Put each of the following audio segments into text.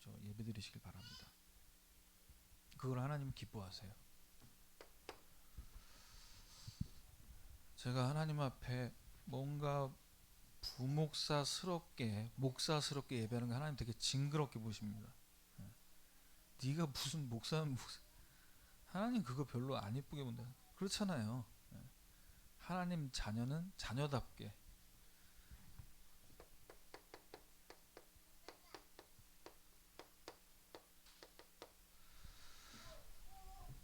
나와서 예배드리시길 바랍니다. 그걸 하나님 기뻐하세요. 제가 하나님 앞에 뭔가 부목사스럽게 목사스럽게 예배하는 거 하나님 되게 징그럽게 보십니다. 네가 무슨 목사는 하나님 그거 별로 안 예쁘게 본다. 그렇잖아요. 하나님 자녀는 자녀답게.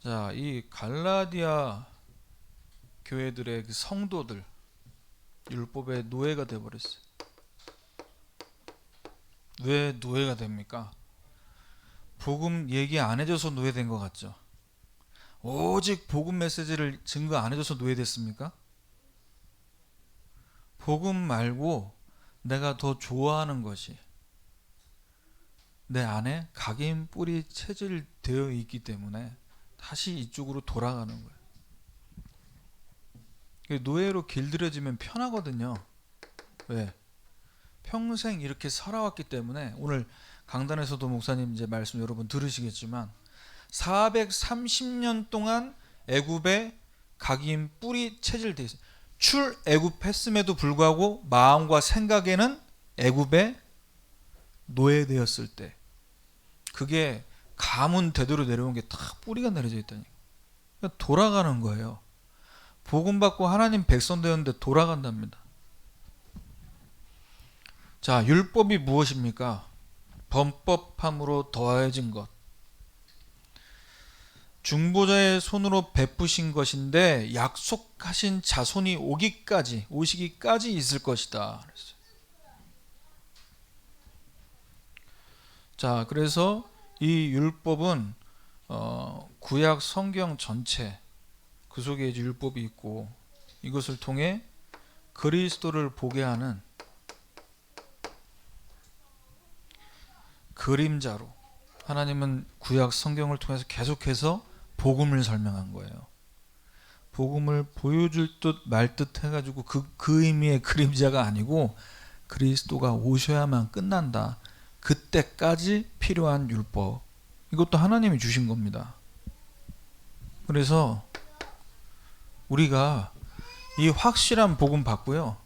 자, 이 갈라디아 교회들의 그 성도들 율법의 노예가 되어버렸어요. 왜 노예가 됩니까? 복음 얘기 안 해줘서 노예된 것 같죠? 오직 복음 메시지를 증거 안 해줘서 노예됐습니까? 복음 말고 내가 더 좋아하는 것이 내 안에 각인 뿌리 체질되어 있기 때문에 다시 이쪽으로 돌아가는 거예요. 노예로 길들여지면 편하거든요. 왜? 평생 이렇게 살아왔기 때문에. 오늘 강단에서도 목사님 이제 말씀 여러분 들으시겠지만 430년 동안 애굽에 각인 뿌리 체질되어 있어요. 출애굽했음에도 불구하고 마음과 생각에는 애굽에 노예되었을 때 그게 가문 대대로 내려온 게 다 뿌리가 내려져 있다니. 그러니까 돌아가는 거예요. 복음 받고 하나님 백성 되었는데 돌아간답니다. 자, 율법이 무엇입니까? 범법함으로 더해진 것. 중보자의 손으로 베푸신 것인데 약속하신 자손이 오시기까지 있을 것이다. 그랬어요. 자, 그래서 이 율법은 구약 성경 전체 그 속에 이제 율법이 있고 이것을 통해 그리스도를 보게 하는 그림자로 하나님은 구약 성경을 통해서 계속해서 복음을 설명한 거예요. 복음을 보여줄 듯 말 듯 해가지고 그 의미의 그림자가 아니고 그리스도가 오셔야만 끝난다. 그때까지 필요한 율법. 이것도 하나님이 주신 겁니다. 그래서 우리가 이 확실한 복음 받고요.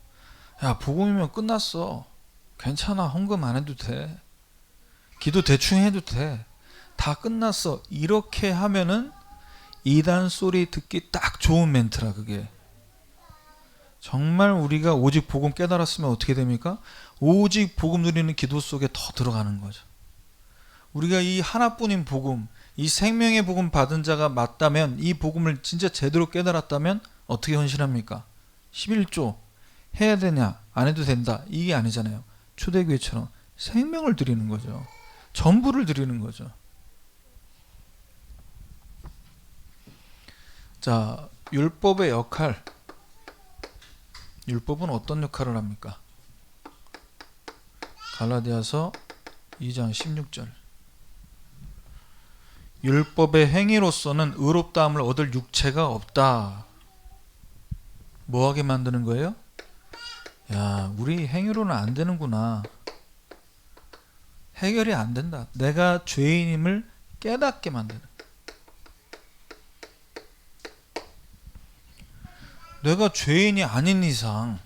야, 복음이면 끝났어. 괜찮아. 헌금 안 해도 돼. 기도 대충 해도 돼. 다 끝났어. 이렇게 하면은 이단 소리 듣기 딱 좋은 멘트라 그게. 정말 우리가 오직 복음 깨달았으면 어떻게 됩니까? 오직 복음 누리는 기도 속에 더 들어가는 거죠. 우리가 이 하나뿐인 복음, 이 생명의 복음 받은 자가 맞다면, 이 복음을 진짜 제대로 깨달았다면 어떻게 헌신합니까? 11조 해야 되냐 안 해도 된다 이게 아니잖아요. 초대교회처럼 생명을 드리는 거죠. 전부를 드리는 거죠. 자, 율법의 역할. 율법은 어떤 역할을 합니까? 갈라디아서 2장 16절. 율법의 행위로서는 의롭다함을 얻을 육체가 없다. 뭐하게 만드는 거예요? 야, 우리 행위로는 안 되는구나. 해결이 안 된다. 내가 죄인임을 깨닫게 만드는. 내가 죄인이 아닌 이상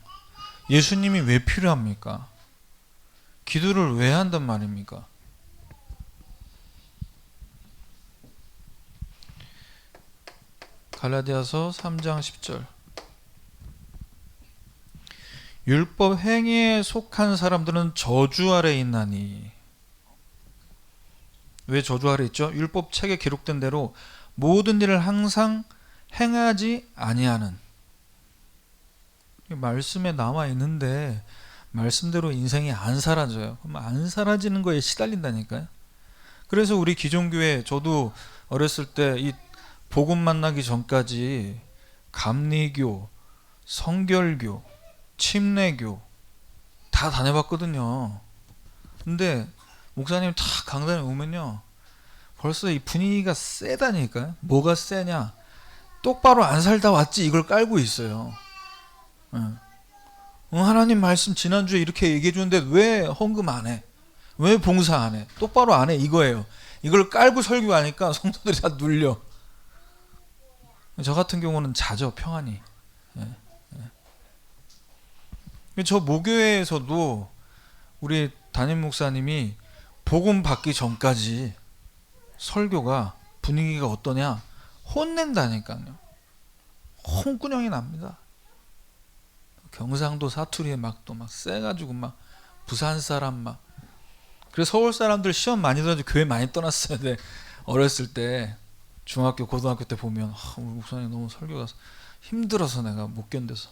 예수님이 왜 필요합니까? 기도를 왜 한단 말입니까? 갈라디아서 3장 10절. 율법 행위에 속한 사람들은 저주 아래 있나니. 왜 저주 아래 있죠? 율법 책에 기록된 대로 모든 일을 항상 행하지 아니하는. 말씀에 나와 있는데 말씀대로 인생이 안 사라져요. 그럼 안 사라지는 거에 시달린다니까요. 그래서 우리 기존교회, 저도 어렸을 때 이 복음 만나기 전까지 감리교, 성결교, 침례교 다 다녀봤거든요. 근데 목사님 다 강단에 오면요, 벌써 이 분위기가 세다니까요. 뭐가 세냐? 똑바로 안 살다 왔지 이걸 깔고 있어요. 하나님 말씀 지난주에 이렇게 얘기해 주는데 왜 헌금 안 해? 왜 봉사 안 해? 똑바로 안 해. 이거예요. 이걸 깔고 설교하니까 성도들이 다 눌려. 저 같은 경우는 자죠, 평안히. 예, 예. 저 모교회에서도 우리 담임 목사님이 복음 받기 전까지 설교가 분위기가 어떠냐? 혼낸다니까요. 홍군형이 납니다. 경상도 사투리에 막 또 막 세가지고 막 부산 사람 막. 그래서 서울 사람들 시험 많이 들어가지고 교회 많이 떠났어야 돼. 어렸을 때 중학교 고등학교 때 보면 우리 목사님 너무 설교가 힘들어서 내가 못 견뎌서.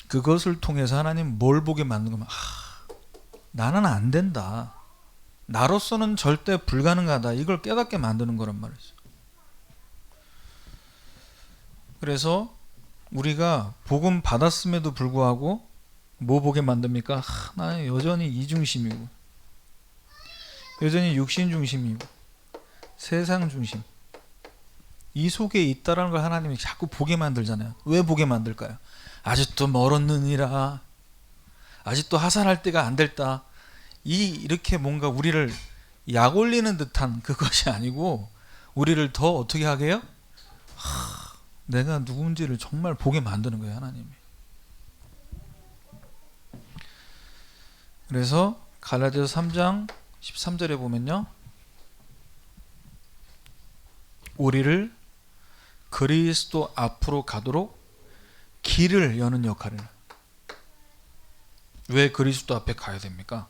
그것을 통해서 하나님 뭘 보게 만든 거면 나는 안 된다. 나로서는 절대 불가능하다. 이걸 깨닫게 만드는 거란 말이죠. 그래서 우리가 복음 받았음에도 불구하고 뭐 보게 만듭니까? 나는 여전히 이중심이고 여전히 육신 중심이고 세상 중심 이 속에 있다라는 걸 하나님이 자꾸 보게 만들잖아요. 왜 보게 만들까요? 아직도 멀었느니라. 아직도 하산할 때가 안 됐다. 이렇게 뭔가 우리를 약 올리는 듯한 그것이 아니고 우리를 더 어떻게 하게 해요? 내가 누군지를 정말 보게 만드는 거예요, 하나님이. 그래서 갈라디아서 3장 13절에 보면요, 우리를 그리스도 앞으로 가도록 길을 여는 역할을. 왜 그리스도 앞에 가야 됩니까?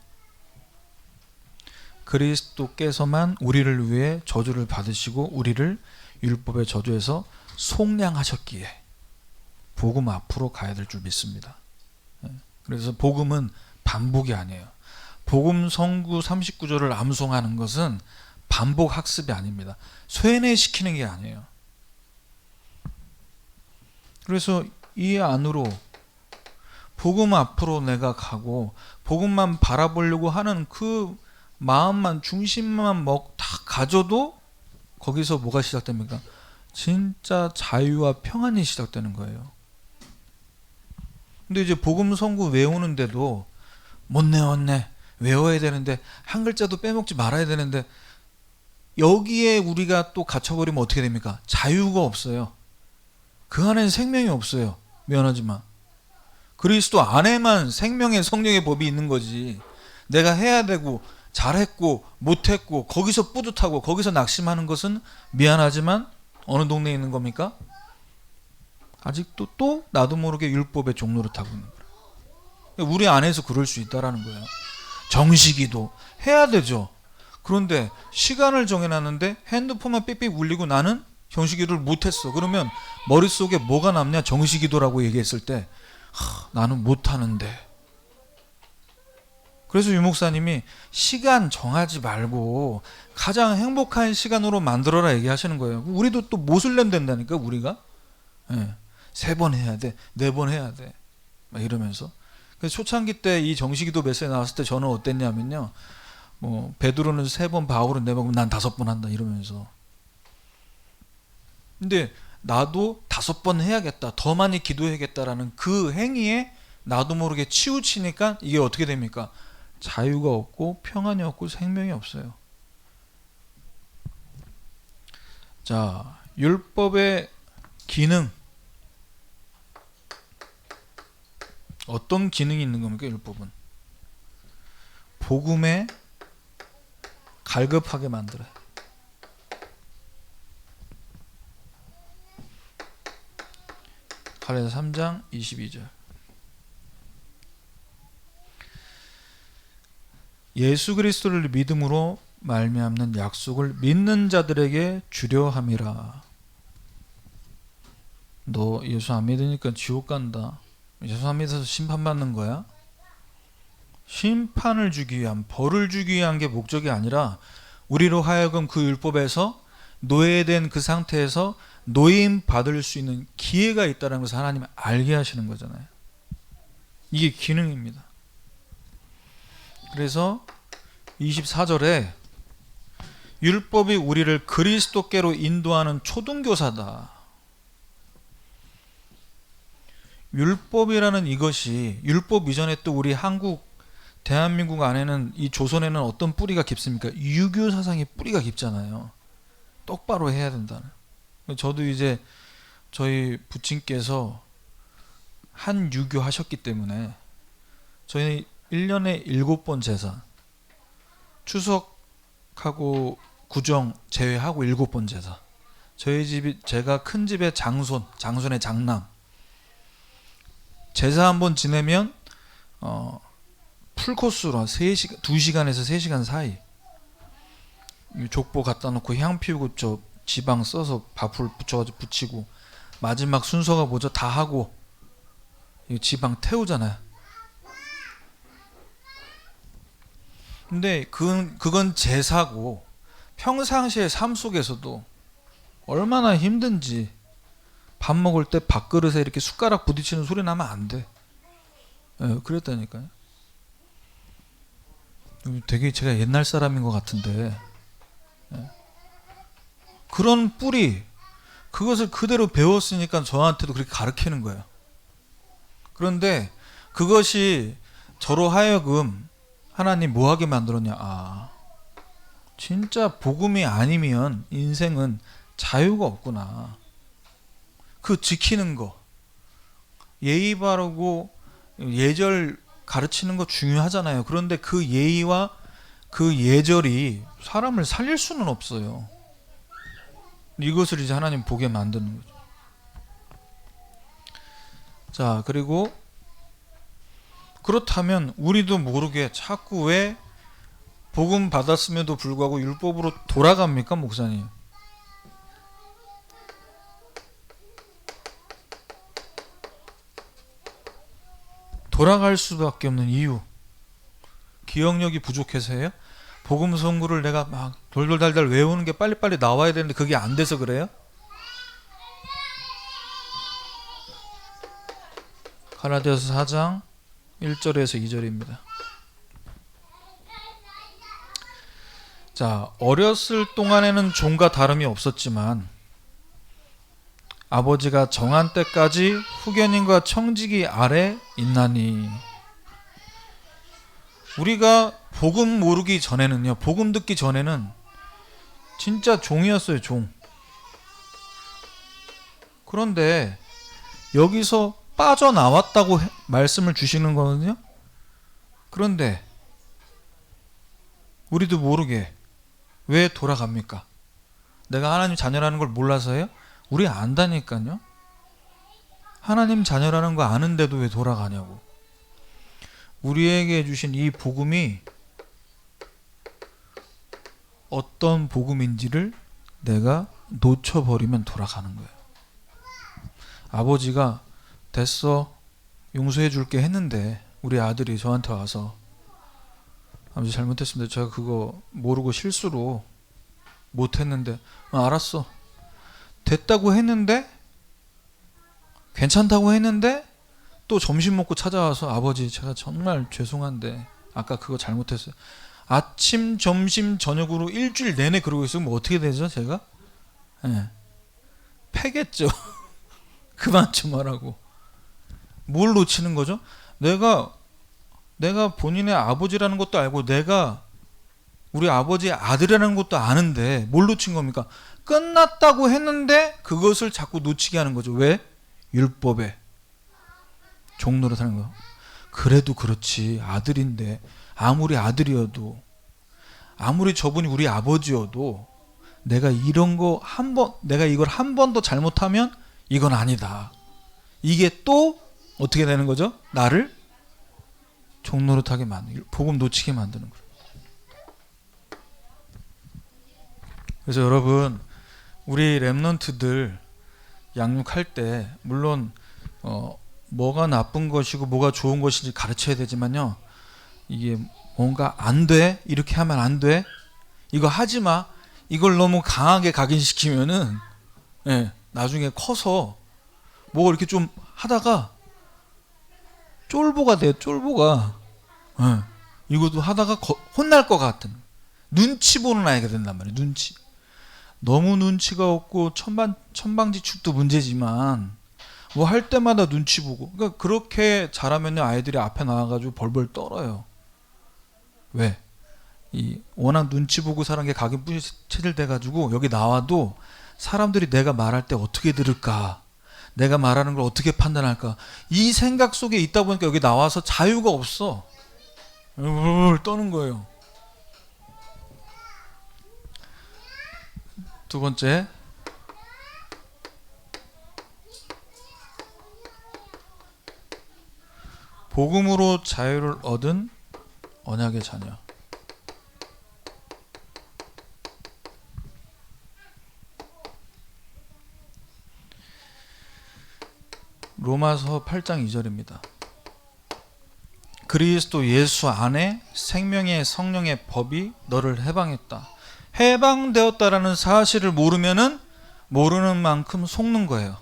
그리스도께서만 우리를 위해 저주를 받으시고 우리를 율법의 저주에서 속량하셨기에 복음 앞으로 가야 될 줄 믿습니다. 그래서 복음은 반복이 아니에요. 복음 성구 39조를 암송하는 것은 반복 학습이 아닙니다. 쇠뇌시키는 게 아니에요. 그래서 이 안으로 복음 앞으로 내가 가고 복음만 바라보려고 하는 그 마음만 중심만 다 가져도 거기서 뭐가 시작됩니까? 진짜 자유와 평안이 시작되는 거예요. 근데 이제 복음 성구 외우는데도 못 외웠네. 외워야 되는데 한 글자도 빼먹지 말아야 되는데 여기에 우리가 또 갇혀버리면 어떻게 됩니까? 자유가 없어요. 그 안에는 생명이 없어요. 미안하지만 그리스도 안에만 생명의 성령의 법이 있는 거지. 내가 해야 되고 잘했고 못했고 거기서 뿌듯하고 거기서 낙심하는 것은 미안하지만 어느 동네에 있는 겁니까? 아직도 또 나도 모르게 율법의 종로를 타고 있는 거예요. 우리 안에서 그럴 수 있다라는 거예요. 정식기도 해야 되죠. 그런데 시간을 정해놨는데 핸드폰만 삑삑 울리고 나는 정식기도를 못했어. 그러면 머릿속에 뭐가 남냐? 정식기도라고 얘기했을 때 나는 못하는데. 그래서 유목사님이 시간 정하지 말고 가장 행복한 시간으로 만들어라 얘기하시는 거예요. 우리도 또 모슬렘 된다니까 우리가. 네. 3번 해야 돼, 4번 해야 돼, 막 이러면서. 그래서 초창기 때 이 정식기도 메시지 나왔을 때 저는 어땠냐면요, 뭐 베드로는 3번, 바울은 4번, 난 5번 한다 이러면서. 근데 나도 5번 해야겠다, 더 많이 기도해야겠다라는 그 행위에 나도 모르게 치우치니까 이게 어떻게 됩니까? 자유가 없고 평안이 없고 생명이 없어요. 자, 율법의 기능. 어떤 기능이 있는 겁니까? 율법은 복음에 갈급하게 만들어요. 갈라디아서 3장 22절. 예수 그리스도를 믿음으로 말미암는 약속을 믿는 자들에게 주려 함이라. 너 예수 안 믿으니까 지옥 간다. 예수 안 믿어서 심판받는 거야? 심판을 주기 위한, 벌을 주기 위한 게 목적이 아니라 우리로 하여금 그 율법에서 노예된 그 상태에서 노임 받을 수 있는 기회가 있다는 것을 하나님이 알게 하시는 거잖아요. 이게 기능입니다. 그래서 24절에 율법이 우리를 그리스도께로 인도하는 초등교사다. 율법이라는 이것이, 율법 이전에 또 우리 한국 대한민국 안에는, 이 조선에는 어떤 뿌리가 깊습니까? 유교 사상의 뿌리가 깊잖아요. 똑바로 해야 된다는. 저도 이제 저희 부친께서 한 유교 하셨기 때문에 저희 1년에 7번 제사, 추석하고 구정 제외하고 7번 제사. 저희 집이, 제가 큰 집의 장손의 장남. 제사 한번 지내면 풀코스로 2시간에서 3시간 사이 족보 갖다 놓고 향 피우고 저 지방 써서 밥풀 붙여가지고 붙이고, 마지막 순서가 뭐죠? 다 하고 지방 태우잖아요. 근데 그건 제사고, 평상시의 삶 속에서도 얼마나 힘든지, 밥 먹을 때 밥그릇에 이렇게 숟가락 부딪히는 소리 나면 안 돼. 그랬다니까요. 되게 제가 옛날 사람인 것 같은데, 그런 뿌리, 그것을 그대로 배웠으니까 저한테도 그렇게 가르치는 거예요. 그런데 그것이 저로 하여금 하나님 뭐하게 만들었냐. 진짜 복음이 아니면 인생은 자유가 없구나. 그 지키는 거, 예의 바르고 예절 가르치는 거 중요하잖아요. 그런데 그 예의와 그 예절이 사람을 살릴 수는 없어요. 이것을 이제 하나님 보게 만드는 거죠. 자, 그리고 그렇다면 우리도 모르게 자꾸 왜 복음 받았음에도 불구하고 율법으로 돌아갑니까, 목사님? 돌아갈 수밖에 없는 이유, 기억력이 부족해서예요? 복음 선구를 내가 막 돌돌달달 외우는 게 빨리빨리 나와야 되는데 그게 안 돼서 그래요? 갈라디아서 4장 1절에서 2절입니다. 자, 어렸을 동안에는 종과 다름이 없었지만 아버지가 정한 때까지 후견인과 청지기 아래 있나니. 우리가 복음 모르기 전에는요, 복음 듣기 전에는 진짜 종이었어요, 종. 그런데 여기서 빠져나왔다고 말씀을 주시는 거거든요. 그런데 우리도 모르게 왜 돌아갑니까? 내가 하나님 자녀라는 걸 몰라서요? 우리 안다니까요. 하나님 자녀라는 거 아는데도 왜 돌아가냐고. 우리에게 주신 이 복음이 어떤 복음인지를 내가 놓쳐버리면 돌아가는 거예요. 아버지가 됐어, 용서해 줄게 했는데 우리 아들이 저한테 와서 아버지 잘못했습니다, 제가 그거 모르고 실수로 못했는데, 알았어, 됐다고 했는데, 괜찮다고 했는데 또 점심 먹고 찾아와서 아버지 제가 정말 죄송한데 아까 그거 잘못했어요. 아침 점심 저녁으로 일주일 내내 그러고 있으면 뭐 어떻게 되죠? 제가 패겠죠. 그만 좀 하라고. 뭘 놓치는 거죠? 내가 본인의 아버지라는 것도 알고 내가 우리 아버지의 아들이라는 것도 아는데 뭘 놓친 겁니까? 끝났다고 했는데 그것을 자꾸 놓치게 하는 거죠. 왜? 율법에 종노릇하는 거. 그래도 그렇지, 아들인데, 아무리 아들이어도, 아무리 저분이 우리 아버지여도 내가 내가 이걸 한 번 더 잘못하면 이건 아니다. 이게 또 어떻게 되는 거죠? 나를 종노릇하게 만드는, 복음 놓치게 만드는 거예요. 그래서 여러분, 우리 렘넌트들 양육할 때 물론 뭐가 나쁜 것이고 뭐가 좋은 것인지 가르쳐야 되지만요, 이게 뭔가 안 돼, 이렇게 하면 안 돼, 이거 하지 마, 이걸 너무 강하게 각인시키면은 나중에 커서 뭐 이렇게 좀 하다가 쫄보가 돼요. 쫄보가. 이것도 하다가 혼날 것 같은, 눈치 보는 아이가 된단 말이에요. 눈치. 너무 눈치가 없고 천방지축도 문제지만 뭐 할 때마다 눈치 보고. 그러니까 그렇게 잘하면요 아이들이 앞에 나와가지고 벌벌 떨어요. 왜? 이 워낙 눈치 보고 사는 게 각인뿐이 체질돼가지고 여기 나와도 사람들이 내가 말할 때 어떻게 들을까, 내가 말하는 걸 어떻게 판단할까, 이 생각 속에 있다 보니까 여기 나와서 자유가 없어. 떠는 거예요. 두 번째, 복음으로 자유를 얻은 언약의 자녀. 로마서 8장 2절입니다. 그리스도 예수 안에 생명의 성령의 법이 너를 해방했다. 해방되었다라는 사실을 모르면은 모르는 만큼 속는 거예요.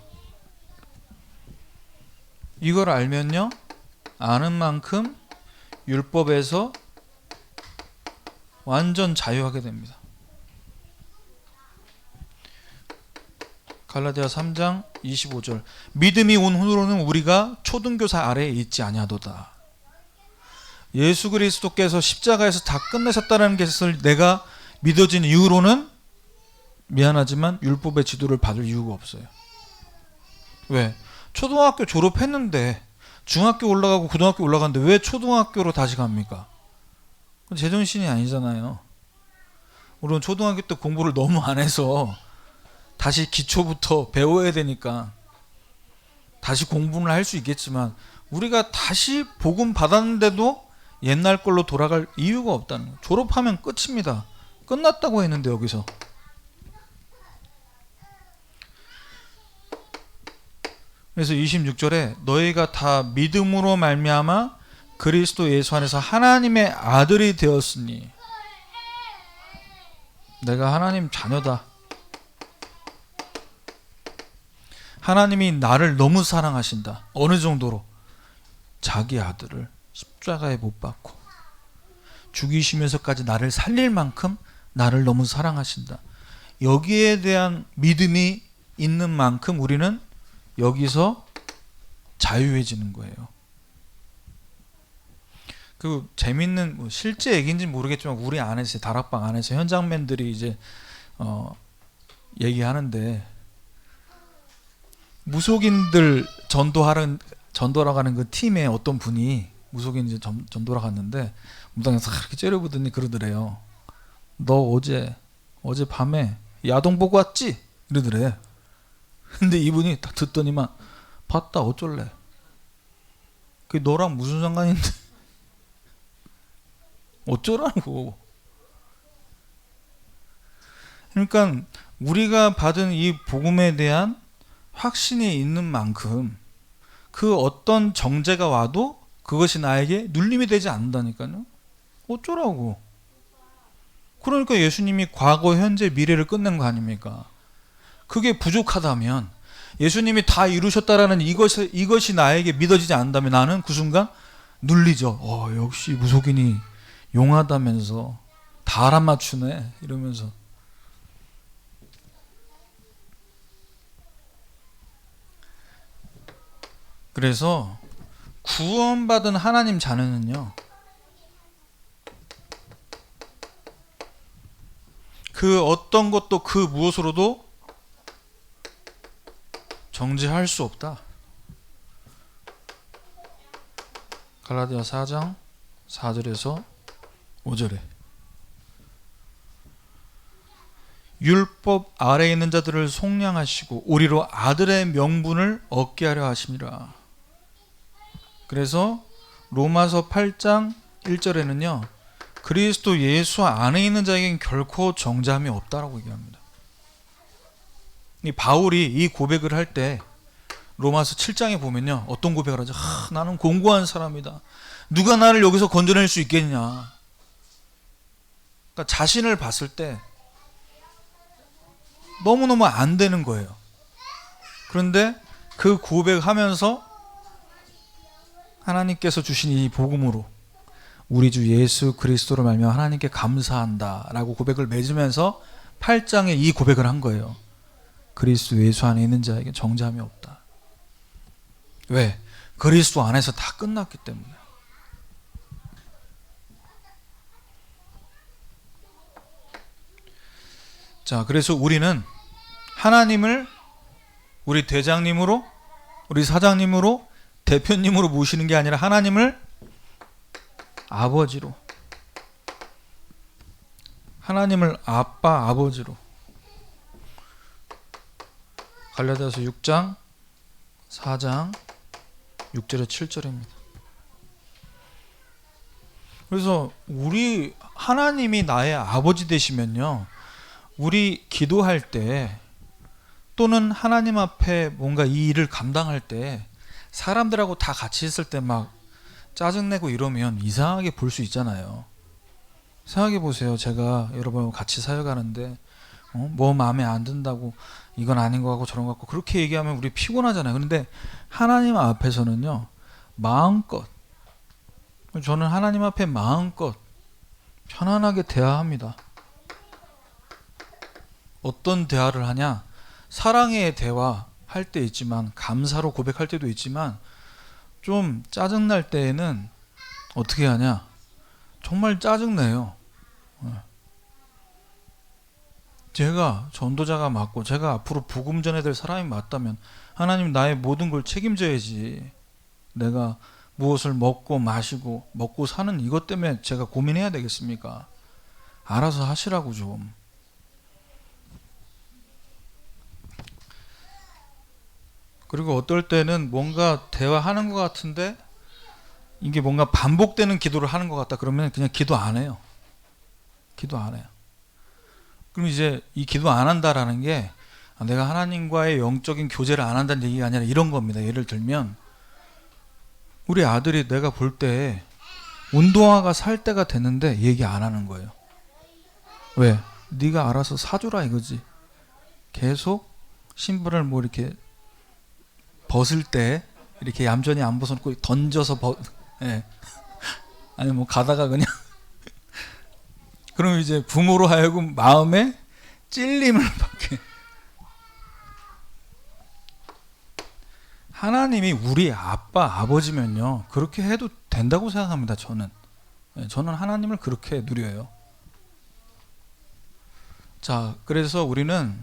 이걸 알면요 아는 만큼 율법에서 완전 자유하게 됩니다. 갈라디아 3장 25절 믿음이 온 후로는 우리가 초등교사 아래에 있지 아니하도다. 예수 그리스도께서 십자가에서 다 끝내셨다는 것을 내가 믿어진 이후로는 미안하지만 율법의 지도를 받을 이유가 없어요. 왜? 초등학교 졸업했는데 중학교 올라가고 고등학교 올라갔는데 왜 초등학교로 다시 갑니까? 제정신이 아니잖아요. 물론 초등학교 때 공부를 너무 안 해서 다시 기초부터 배워야 되니까 다시 공부는 할 수 있겠지만 우리가 다시 복음 받았는데도 옛날 걸로 돌아갈 이유가 없다는 거예요. 졸업하면 끝입니다. 끝났다고 했는데 여기서. 그래서 26절에 너희가 다 믿음으로 말미암아 그리스도 예수 안에서 하나님의 아들이 되었으니 내가 하나님 자녀다. 하나님이 나를 너무 사랑하신다. 어느 정도로? 자기 아들을 십자가에 못 박고 죽이시면서까지 나를 살릴 만큼 나를 너무 사랑하신다. 여기에 대한 믿음이 있는 만큼 우리는 여기서 자유해지는 거예요. 그 재밌는 뭐 실제 얘기인지 모르겠지만 우리 안에서 다락방 안에서 현장맨들이 이제 얘기하는데 무속인들 전도하러 가는 그 팀에 어떤 분이 무속인 이제 전도하러 갔는데 무당에서 그렇게 째려보더니 그러더래요. 너 어제 밤에 야동 보고 왔지? 이러더래. 근데 이분이 딱 듣더니만 봤다 어쩔래? 그게 너랑 무슨 상관인데? 어쩌라고. 그러니까 우리가 받은 이 복음에 대한 확신이 있는 만큼 그 어떤 정죄가 와도 그것이 나에게 눌림이 되지 않는다니까요. 어쩌라고. 그러니까 예수님이 과거, 현재, 미래를 끝낸 거 아닙니까? 그게 부족하다면 예수님이 다 이루셨다라는 이것이 나에게 믿어지지 않는다면 나는 그 순간 눌리죠. 역시 무속인이 용하다면서 다 알아맞추네 이러면서. 그래서 구원받은 하나님 자녀는요 그 어떤 것도 그 무엇으로도 정죄할 수 없다. 갈라디아 4장 4절에서 5절에 율법 아래에 있는 자들을 속량하시고 우리로 아들의 명분을 얻게 하려 하심이라. 그래서 로마서 8장 1절에는요 그리스도 예수 안에 있는 자에게는 결코 정죄함이 없다라고 얘기합니다. 이 바울이 이 고백을 할 때 로마서 7장에 보면요 어떤 고백을 하죠? 나는 공고한 사람이다. 누가 나를 여기서 건져낼 수 있겠냐. 그러니까 자신을 봤을 때 너무너무 안 되는 거예요. 그런데 그 고백하면서 하나님께서 주신 이 복음으로 우리 주 예수 그리스도로 말미암아 하나님께 감사한다라고 고백을 맺으면서 8장에 이 고백을 한 거예요. 그리스도 예수 안에 있는 자에게 정죄함이 없다. 왜? 그리스도 안에서 다 끝났기 때문에. 자, 그래서 우리는 하나님을 우리 대장님으로, 우리 사장님으로, 대표님으로 모시는 게 아니라 하나님을 아버지로, 하나님을 아빠, 아버지로. 갈라디아서 6장 4장 6절에 7절입니다. 그래서 우리 하나님이 나의 아버지 되시면요, 우리 기도할 때 또는 하나님 앞에 뭔가 이 일을 감당할 때 사람들하고 다 같이 있을 때 막 짜증내고 이러면 이상하게 볼 수 있잖아요. 생각해 보세요. 제가 여러분하고 같이 사역하는데 뭐 마음에 안 든다고 이건 아닌 거 같고 저런 거 같고 그렇게 얘기하면 우리 피곤하잖아요. 그런데 하나님 앞에서는요, 마음껏, 저는 하나님 앞에 마음껏 편안하게 대화합니다. 어떤 대화를 하냐? 사랑의 대화 할 때 있지만, 감사로 고백할 때도 있지만, 좀 짜증날 때에는 어떻게 하냐? 정말 짜증내요. 제가 전도자가 맞고 제가 앞으로 복음 전해야 될 사람이 맞다면 하나님 나의 모든 걸 책임져야지. 내가 무엇을 먹고 마시고 먹고 사는 이것 때문에 제가 고민해야 되겠습니까? 알아서 하시라고 좀. 그리고 어떨 때는 뭔가 대화하는 것 같은데 이게 뭔가 반복되는 기도를 하는 것 같다 그러면 그냥 기도 안 해요. 기도 안 해요. 그럼 이제 이 기도 안 한다라는 게 내가 하나님과의 영적인 교제를 안 한다는 얘기가 아니라 이런 겁니다. 예를 들면 우리 아들이 내가 볼 때 운동화가 살 때가 됐는데 얘기 안 하는 거예요. 왜? 네가 알아서 사주라 이거지. 계속 신발을 뭐 이렇게 벗을 때 이렇게 얌전히 안 벗어놓고 던져서 예. 아니 뭐 가다가 그냥 그럼 이제 부모로 하여금 마음에 찔림을 받게. 하나님이 우리 아빠 아버지면요 그렇게 해도 된다고 생각합니다. 저는 하나님을 그렇게 누려요. 자, 그래서 우리는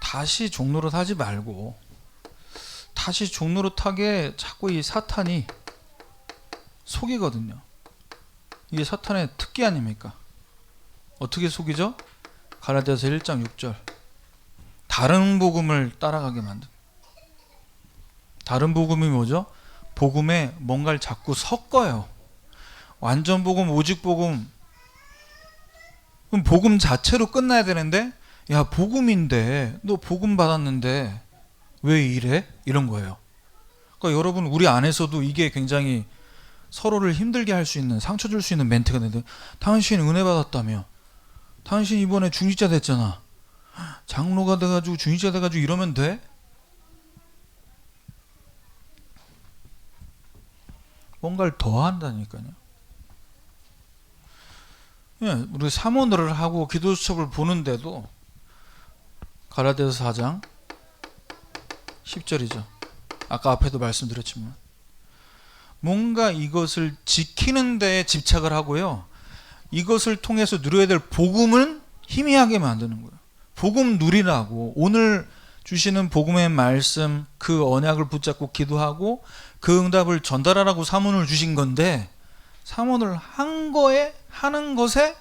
다시 종로릇 하지 말고 다시 종로릇하게 자꾸 이 사탄이 속이거든요. 이게 사탄의 특기 아닙니까? 어떻게 속이죠? 갈라디아서 1장 6절 다른 복음을 따라가게 만든. 다른 복음이 뭐죠? 복음에 뭔가를 자꾸 섞어요. 완전 복음, 오직 복음. 그럼 복음 자체로 끝나야 되는데 야 복음인데 너 복음 받았는데 왜 이래? 이런 거예요. 그러니까 여러분 우리 안에서도 이게 굉장히 서로를 힘들게 할 수 있는, 상처 줄 수 있는 멘트가 되는데 당신 은혜 받았다며, 당신 이번에 중직자 됐잖아, 장로가 돼가지고 중직자 돼가지고 이러면 돼? 뭔가를 더 한다니까요. 예, 우리 사모를 하고 기도 수첩을 보는데도 갈라디아서 4장 10절이죠. 아까 앞에도 말씀드렸지만 뭔가 이것을 지키는 데에 집착을 하고요. 이것을 통해서 누려야 될 복음을 희미하게 만드는 거예요. 복음 누리라고 오늘 주시는 복음의 말씀 그 언약을 붙잡고 기도하고 그 응답을 전달하라고 사문을 주신 건데 사문을 하는 것에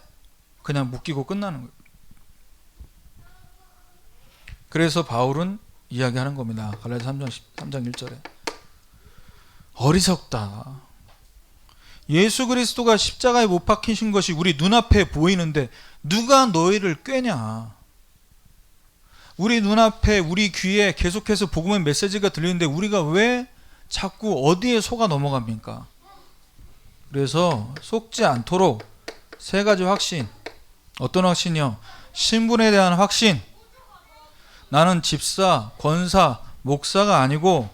그냥 묶이고 끝나는 거예요. 그래서 바울은 이야기하는 겁니다. 갈라디아서 3장 1절에 어리석다. 예수 그리스도가 십자가에 못 박히신 것이 우리 눈앞에 보이는데 누가 너희를 꾀냐. 우리 눈앞에 우리 귀에 계속해서 복음의 메시지가 들리는데 우리가 왜 자꾸 어디에 속아 넘어갑니까? 그래서 속지 않도록 세 가지 확신. 어떤 확신이요? 신분에 대한 확신. 나는 집사, 권사, 목사가 아니고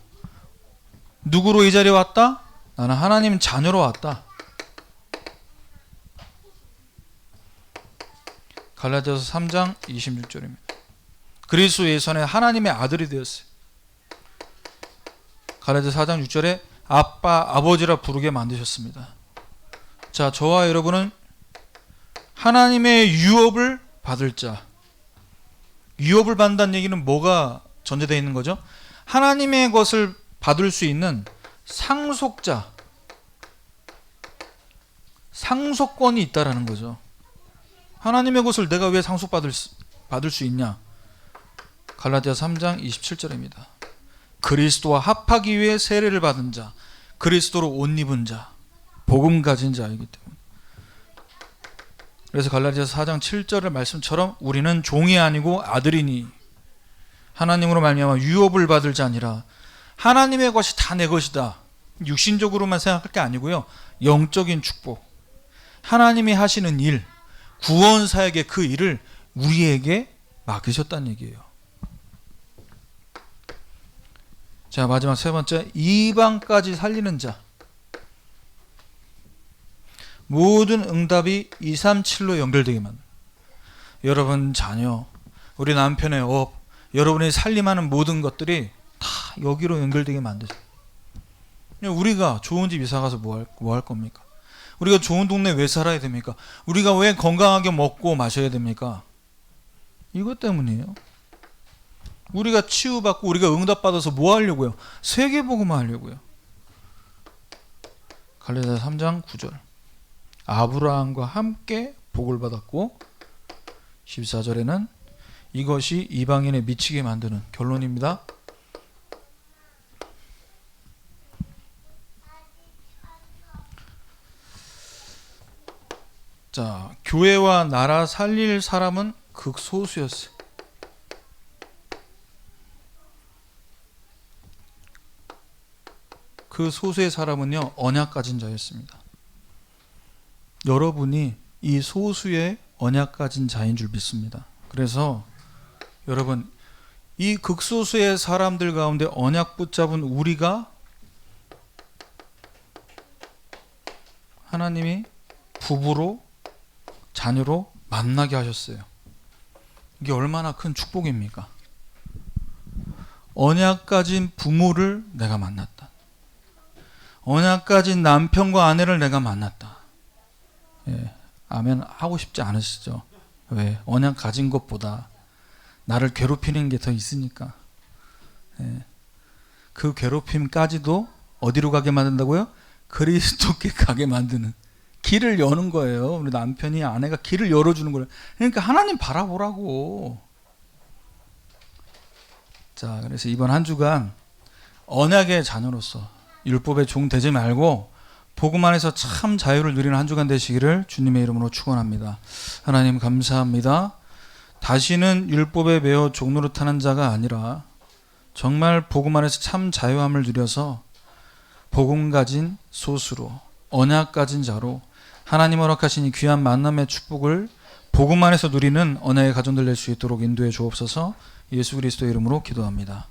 누구로 이 자리에 왔다? 나는 하나님 자녀로 왔다. 갈라디아서 3장 26절입니다. 그리스도 예수 안에 하나님의 아들이 되었어요. 갈라디아서 4장 6절에 아빠, 아버지라 부르게 만드셨습니다. 자, 저와 여러분은 하나님의 유업을 받을 자. 유업을 받는다는 얘기는 뭐가 전제되어 있는 거죠? 하나님의 것을 받을 수 있는 상속자, 상속권이 있다라는 거죠. 하나님의 것을 내가 왜 상속받을 수 있냐? 갈라디아서 3장 27절입니다. 그리스도와 합하기 위해 세례를 받은 자, 그리스도로 옷 입은 자, 복음 가진 자이기 때문에. 그래서 갈라디아서 4장 7절의 말씀처럼 우리는 종이 아니고 아들이니 하나님으로 말미암아 유업을 받을 자니라. 하나님의 것이 다 내 것이다. 육신적으로만 생각할 게 아니고요. 영적인 축복. 하나님이 하시는 일, 구원사에게 그 일을 우리에게 맡기셨다는 얘기예요. 자, 마지막 세 번째, 이방까지 살리는 자. 모든 응답이 237로 연결되게 만듭니다. 여러분 자녀, 우리 남편의 업, 여러분이 살림하는 모든 것들이 다 여기로 연결되게 만드세요. 우리가 좋은 집 이사 가서 뭐 할 겁니까? 우리가 좋은 동네 왜 살아야 됩니까? 우리가 왜 건강하게 먹고 마셔야 됩니까? 이것 때문이에요. 우리가 치유받고 우리가 응답받아서 뭐 하려고요? 세계복음화 하려고요. 갈라디아서 3장 9절. 아브라함과 함께 복을 받았고 14절에는 이것이 이방인에 미치게 만드는 결론입니다. 자, 교회와 나라 살릴 사람은 극소수였어요. 그 소수의 사람은요, 언약 가진 자였습니다. 여러분이 이 소수의 언약 가진 자인 줄 믿습니다. 그래서 여러분, 이 극소수의 사람들 가운데 언약 붙잡은 우리가 하나님이 부부로, 자녀로 만나게 하셨어요. 이게 얼마나 큰 축복입니까? 언약 가진 부모를 내가 만났다. 언약 가진 남편과 아내를 내가 만났다. 예, 아멘 하고 싶지 않으시죠? 왜? 언약 가진 것보다 나를 괴롭히는 게 더 있으니까. 예, 그 괴롭힘까지도 어디로 가게 만든다고요? 그리스도께 가게 만드는 길을 여는 거예요. 우리 남편이 아내가 길을 열어주는 거예요. 그러니까 하나님 바라보라고. 자, 그래서 이번 한 주간 언약의 자녀로서 율법의 종 되지 말고 복음 안에서 참 자유를 누리는 한 주간 되시기를 주님의 이름으로 축원합니다. 하나님 감사합니다. 다시는 율법에 매어 종노릇하는 자가 아니라 정말 복음 안에서 참 자유함을 누려서 복음 가진 소수로, 언약 가진 자로 하나님 허락하신 이 귀한 만남의 축복을 복음 안에서 누리는 언약의 가정들 될 수 있도록 인도해 주옵소서. 예수 그리스도의 이름으로 기도합니다.